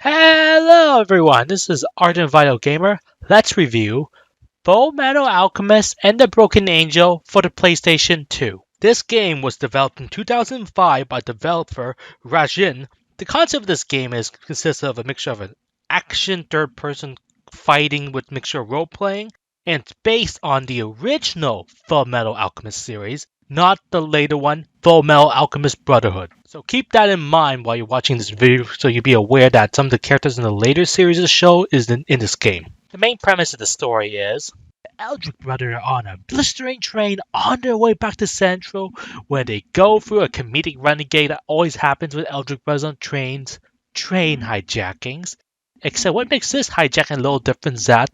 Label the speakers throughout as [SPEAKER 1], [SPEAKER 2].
[SPEAKER 1] Hello everyone, this is Ardent Vital Gamer. Let's review Fullmetal Alchemist and the Broken Angel for the PlayStation 2. This game was developed in 2005 by developer Racjin. The concept of this game consists of a mixture of an action third-person fighting with mixture of role-playing, and it's based on the original Fullmetal Alchemist series, not the later one, Fullmetal Alchemist Brotherhood. So keep that in mind while you're watching this video so you'll be aware that some of the characters in the later series of the show is in this game. The main premise of the story is the Eldrick brothers are on a blistering train on their way back to Central when they go through a comedic renegade that always happens with Eldrick brothers on trains, train hijackings. Except what makes this hijacking a little different is that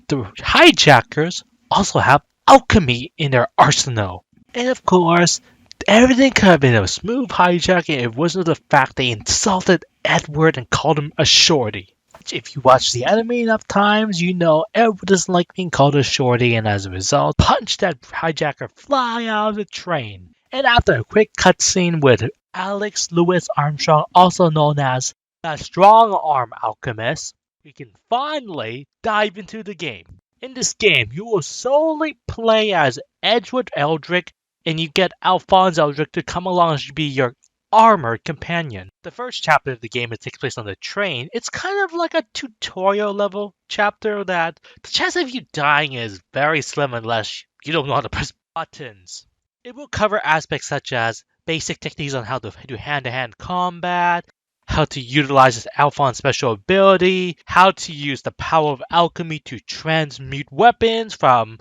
[SPEAKER 1] the hijackers also have alchemy in their arsenal. And of course, everything could have been a smooth hijacking if it wasn't the fact they insulted Edward and called him a shorty. Which, if you watch the anime enough times, you know Edward doesn't like being called a shorty, and as a result, punched that hijacker fly out of the train. And after a quick cutscene with Alex Lewis Armstrong, also known as the Strong Arm Alchemist, we can finally dive into the game. In this game, you will solely play as Edward Eldrick, and you get Alphonse Eldrick to come along and be your armored companion. The first chapter of the game takes place on the train. It's kind of like a tutorial level chapter that the chance of you dying is very slim unless you don't know how to press buttons. It will cover aspects such as basic techniques on how to do hand-to-hand combat, how to utilize Alphonse's special ability, how to use the power of alchemy to transmute weapons from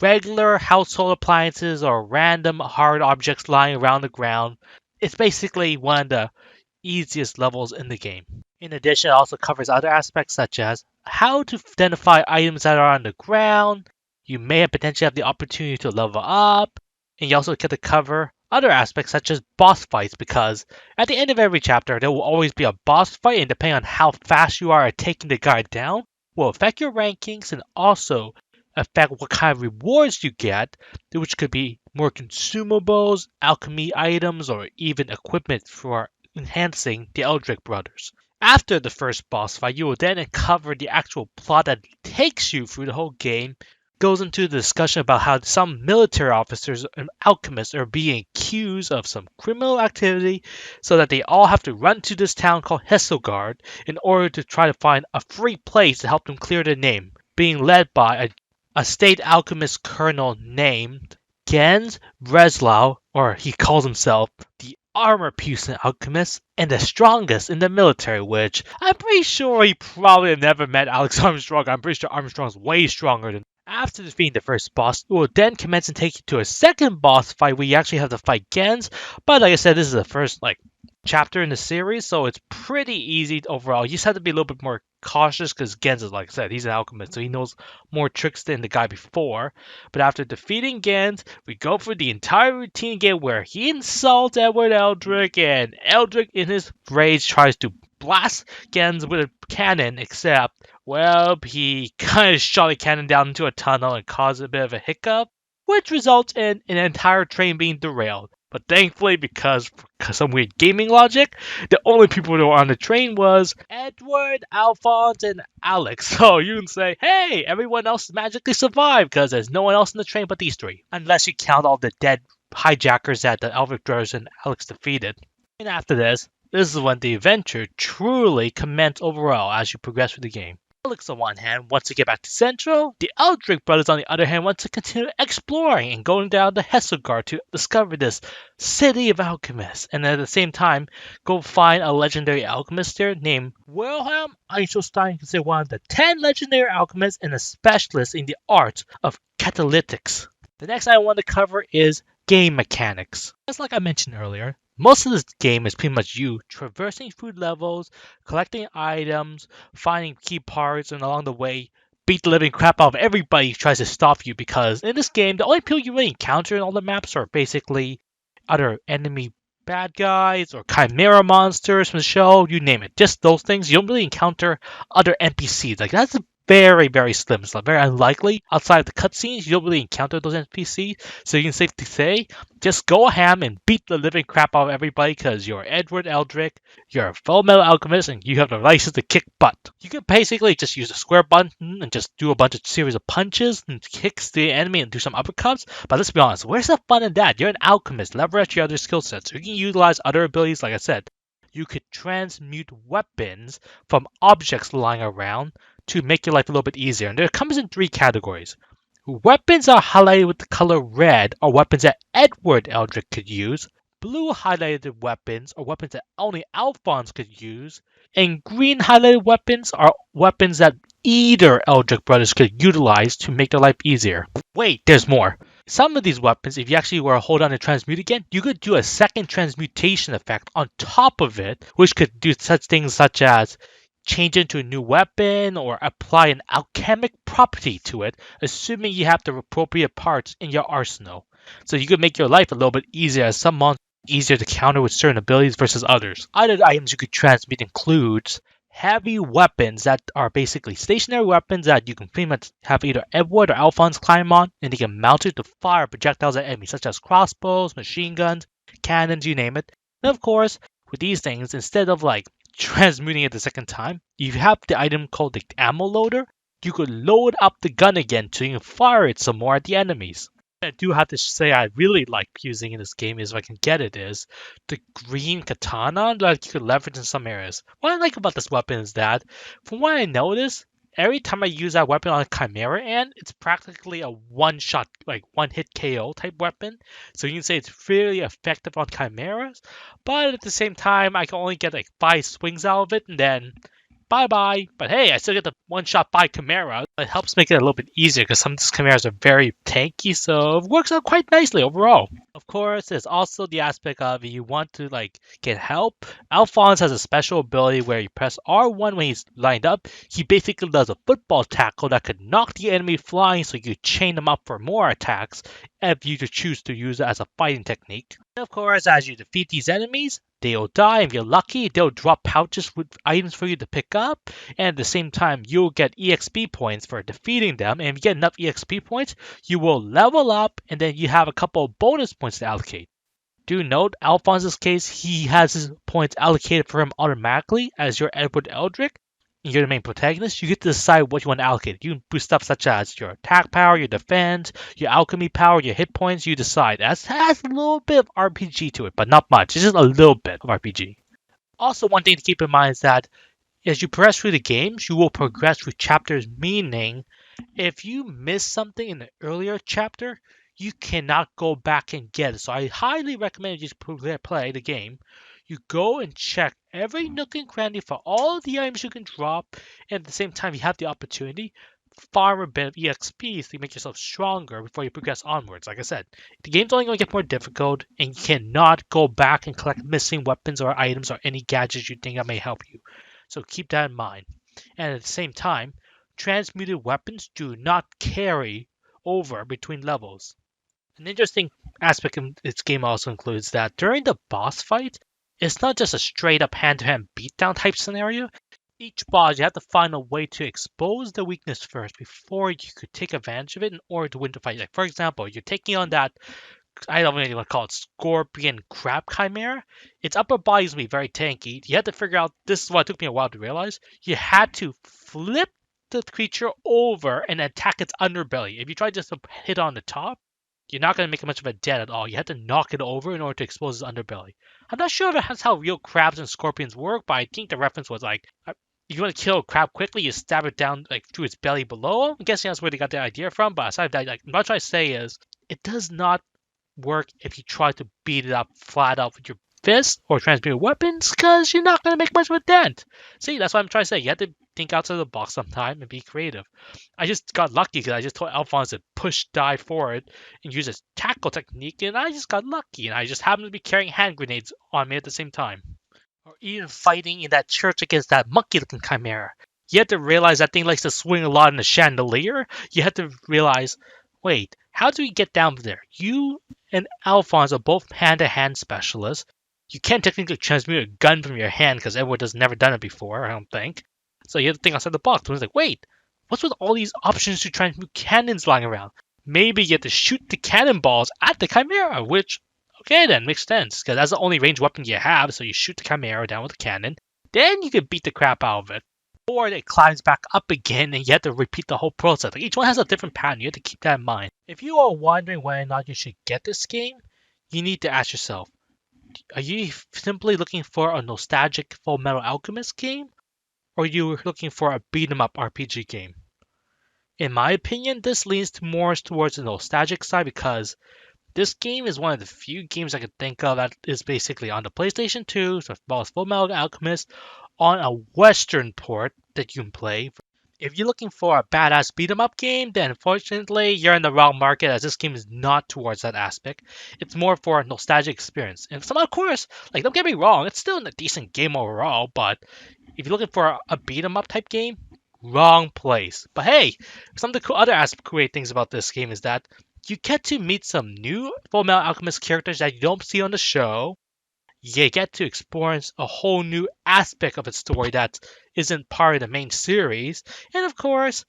[SPEAKER 1] regular household appliances or random hard objects lying around the ground. It's basically one of the easiest levels in the game. In addition, it also covers other aspects such as how to identify items that are on the ground. You may potentially have the opportunity to level up, and you also get to cover other aspects such as boss fights, because at the end of every chapter there will always be a boss fight, and depending on how fast you are at taking the guy down will affect your rankings and also affect what kind of rewards you get, which could be more consumables, alchemy items, or even equipment for enhancing the Eldrick brothers. After the first boss fight, you will then uncover the actual plot that takes you through the whole game. Goes into the discussion about how some military officers and alchemists are being accused of some criminal activity, so that they all have to run to this town called Hesselgard in order to try to find a free place to help them clear their name, being led by a state alchemist colonel named Gens Breslau, or he calls himself the armor-piercing alchemist and the strongest in the military, which I'm pretty sure he probably never met Alex Armstrong. I'm pretty sure Armstrong's way stronger than. After defeating the first boss, it will then commence and take you to a second boss fight where you actually have to fight Gens. But like I said, this is the first chapter in the series, so it's pretty easy overall. You just have to be a little bit more cautious because Gens is, like I said, he's an alchemist, so he knows more tricks than the guy before. But after defeating Gens, we go through the entire routine again where he insults Edward Eldrick, and Eldrick in his rage tries to blast Gens with a cannon, except, well, he kind of shot a cannon down into a tunnel and caused a bit of a hiccup, which results in an entire train being derailed. But thankfully, because some weird gaming logic, the only people who were on the train was Edward, Alphonse, and Alex. So you can say, hey, everyone else magically survived because there's no one else in the train but these three. Unless you count all the dead hijackers that the Eldrick brothers and Alex defeated. And after this is when the adventure truly commences overall as you progress through the game. Alex, on one hand, wants to get back to Central. The Eldrick brothers, on the other hand, want to continue exploring and going down to Hesselgard to discover this city of alchemists. And at the same time, go find a legendary alchemist there named Wilhelm Einstein, considered one of the 10 legendary alchemists and a specialist in the art of catalytics. The next I want to cover is game mechanics. Just like I mentioned earlier, most of this game is pretty much you traversing food levels, collecting items, finding key parts, and along the way, beat the living crap out of everybody who tries to stop you, because in this game, the only people you really encounter in all the maps are basically other enemy bad guys or chimera monsters from the show, you name it. Just those things. You don't really encounter other NPCs. That's the very, very slim. It's very unlikely. Outside of the cutscenes, you don't really encounter those NPCs. So you can safely say, just go ham and beat the living crap out of everybody because you're Edward Eldrick, you're a Fullmetal Alchemist, and you have the license to kick butt. You can basically just use the square button and just do a bunch of series of punches and kicks the enemy and do some uppercuts. But let's be honest, where's the fun in that? You're an alchemist. Leverage your other skill sets. So you can utilize other abilities, like I said. You could transmute weapons from objects lying around to make your life a little bit easier. And it comes in 3 categories. Weapons are highlighted with the color red are weapons that Edward Eldrick could use. Blue highlighted weapons are weapons that only Alphonse could use. And green highlighted weapons are weapons that either Eldrick brothers could utilize to make their life easier. Wait, there's more. Some of these weapons, if you actually were to hold on to transmute again, you could do a second transmutation effect on top of it, which could do such things such as change it into a new weapon or apply an alchemic property to it, assuming you have the appropriate parts in your arsenal. So you could make your life a little bit easier, as some monsters are easier to counter with certain abilities versus others. Other items you could transmute includes heavy weapons that are basically stationary weapons that you can pretty much have either Edward or Alphonse climb on, and they can mount it to fire projectiles at enemies, such as crossbows, machine guns, cannons, you name it. And of course, with these things, instead of transmuting it the second time, you have the item called the ammo loader. You could load up the gun again so you can fire it some more at the enemies. I do have to say I really like using in this game, is if I can get it, is the green katana that you could leverage in some areas. What I like about this weapon is that, from what I noticed, every time I use that weapon on a Chimera Ant, it's practically a one-shot, one-hit KO type weapon. So you can say it's really effective on Chimeras, but at the same time, I can only get 5 swings out of it, and then bye-bye. But hey, I still get the one-shot by Chimera. It helps make it a little bit easier because some of these Chimeras are very tanky, so it works out quite nicely overall. Of course, there's also the aspect of if you want to get help. Alphonse has a special ability where you press R1 when he's lined up. He basically does a football tackle that could knock the enemy flying, so you chain them up for more attacks if you choose to use it as a fighting technique. And of course, as you defeat these enemies, they'll die. If you're lucky, they'll drop pouches with items for you to pick up, and at the same time, you'll get EXP points for defeating them. And if you get enough EXP points, you will level up, and then you have a couple of bonus points to allocate. Do note, Alphonse's case, he has his points allocated for him automatically as your Edward Eldrick. You're the main protagonist. You get to decide what you want to allocate. You can boost stuff such as your attack power, your defense, your alchemy power, your hit points. You decide. That has a little bit of RPG to it, but not much. It's just a little bit of RPG. Also, one thing to keep in mind is that as you progress through the games, you will progress through chapters, meaning if you miss something in the earlier chapter, you cannot go back and get it. So I highly recommend you play the game. You go and check every nook and cranny for all of the items you can drop, and at the same time you have the opportunity, farm a bit of EXP to make yourself stronger before you progress onwards. Like I said, the game's only going to get more difficult, and you cannot go back and collect missing weapons or items or any gadgets you think that may help you. So keep that in mind. And at the same time, transmuted weapons do not carry over between levels. An interesting aspect of this game also includes that during the boss fight, it's not just a straight up hand-to-hand beatdown type scenario. Each boss, you have to find a way to expose the weakness first before you could take advantage of it in order to win the fight. Like, for example, you're taking on that, I don't really want to call it scorpion crab chimera. Its upper body is going to be very tanky. You had to figure out, this is what it took me a while to realize, you had to flip the creature over and attack its underbelly. If you try just to hit on the top, you're not going to make much of a dent at all. You have to knock it over in order to expose its underbelly. I'm not sure if that's how real crabs and scorpions work, but I think the reference was if you want to kill a crab quickly, you stab it down through its belly below. I'm guessing that's where they got the idea from, but aside from that, what I'm trying to say is, it does not work if you try to beat it up flat out with your fists or transmuted weapons, because you're not going to make much of a dent. See, that's what I'm trying to say. You have to think outside the box sometime and be creative. I just got lucky because I just told Alphonse to push die forward and use his tackle technique, and I just got lucky, and I just happened to be carrying hand grenades on me at the same time. Or even fighting in that church against that monkey-looking chimera. You have to realize that thing likes to swing a lot in the chandelier. You have to realize, wait, how do we get down there? You and Alphonse are both hand-to-hand specialists. You can't technically transmute a gun from your hand because Edward has never done it before, I don't think. So you have to think outside the box. It's like, wait, What's with all these options to transmute cannons lying around? Maybe you have to shoot the cannonballs at the Chimera, which, okay then, makes sense, because that's the only ranged weapon you have, so you shoot the Chimera down with a cannon, then you can beat the crap out of it. Or it climbs back up again and you have to repeat the whole process. Like, each one has a different pattern, you have to keep that in mind. If you are wondering whether or not you should get this game, you need to ask yourself, are you simply looking for a nostalgic Fullmetal Alchemist game? Or are you looking for a beat 'em up RPG game? In my opinion, this leans more towards the nostalgic side because this game is one of the few games I can think of that is basically on the PlayStation 2, so as well as Fullmetal Alchemist, on a Western port that you can play. If you're looking for a badass beat 'em up game, then unfortunately you're in the wrong market as this game is not towards that aspect. It's more for a nostalgic experience. And some of course, like don't get me wrong, it's still a decent game overall, but if you're looking for a beat 'em up type game, wrong place. But hey, some of the other great things about this game is that you get to meet some new Fullmetal Alchemist characters that you don't see on the show. You get to experience a whole new aspect of its story that isn't part of the main series. And of course,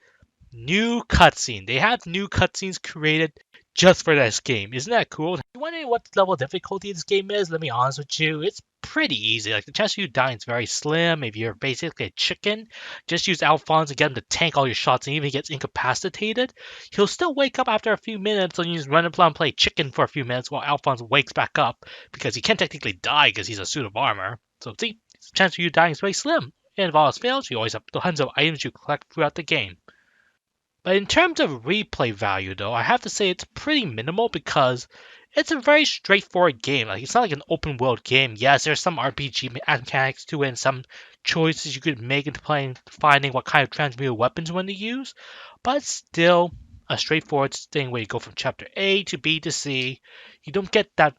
[SPEAKER 1] new cutscene. They have new cutscenes created just for this game. Isn't that cool? You wondering what level of difficulty this game is? Let me be honest with you, it's pretty easy. Like the chance of you dying is very slim. If you're basically a chicken, just use Alphonse and get him to tank all your shots, and even if he gets incapacitated, he'll still wake up after a few minutes, and you just run and play chicken for a few minutes while Alphonse wakes back up because he can't technically die because he's a suit of armor. So see, the chance of you dying is very slim. And if all else fails, you always have tons of items you collect throughout the game. But in terms of replay value, though, I have to say it's pretty minimal because it's a very straightforward game. Like it's not like an open world game. Yes, there's some RPG mechanics to it and some choices you could make into playing, finding what kind of transmuted weapons you want to use, but it's still a straightforward thing where you go from chapter A to B to C. You don't get that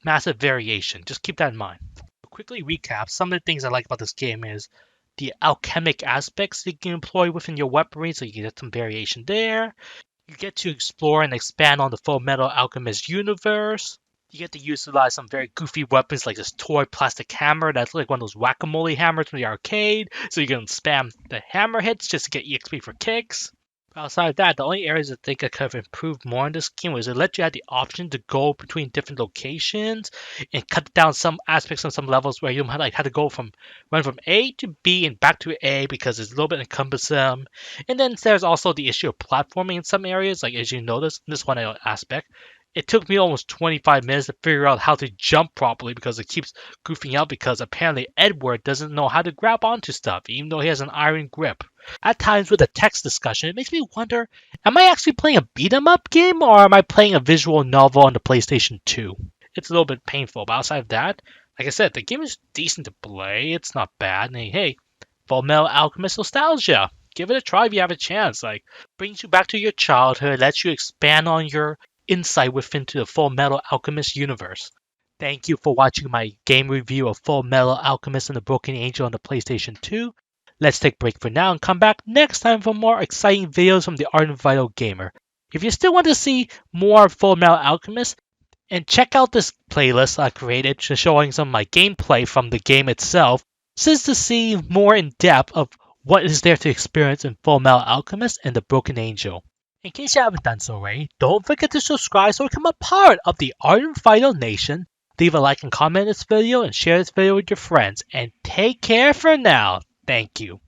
[SPEAKER 1] massive variation. Just keep that in mind. To quickly recap, some of the things I like about this game is the alchemic aspects you can employ within your weaponry, so you can get some variation there. You get to explore and expand on the Fullmetal Alchemist universe. You get to utilize some very goofy weapons like this toy plastic hammer that's like one of those whack-a-mole hammers from the arcade, so you can spam the hammer hits just to get EXP for kicks. Outside of that, the only areas I think I could have improved more in this game was it let you have the option to go between different locations and cut down some aspects on some levels where you might like have to run from A to B and back to A because it's a little bit cumbersome. And then there's also the issue of platforming in some areas, like as you notice in this one aspect. It took me almost 25 minutes to figure out how to jump properly because it keeps goofing out because apparently Edward doesn't know how to grab onto stuff, even though he has an iron grip. At times with a text discussion, it makes me wonder, am I actually playing a beat 'em up game or am I playing a visual novel on the PlayStation 2? It's a little bit painful, but outside of that, like I said, the game is decent to play. It's not bad. And hey, Fullmetal Alchemist nostalgia. Give it a try if you have a chance. Like, brings you back to your childhood, lets you expand on your insight within the Fullmetal Alchemist universe. Thank you for watching my game review of Fullmetal Alchemist and the Broken Angel on the PlayStation 2. Let's take a break for now and come back next time for more exciting videos from the Ardent Vital Gamer. If you still want to see more Fullmetal Alchemist, and check out this playlist I created showing some of my gameplay from the game itself, just to see more in depth of what is there to experience in Fullmetal Alchemist and the Broken Angel. In case you haven't done so already, don't forget to subscribe so become a part of the Ardent Vital Nation. Leave a like and comment on this video and share this video with your friends. And take care for now. Thank you.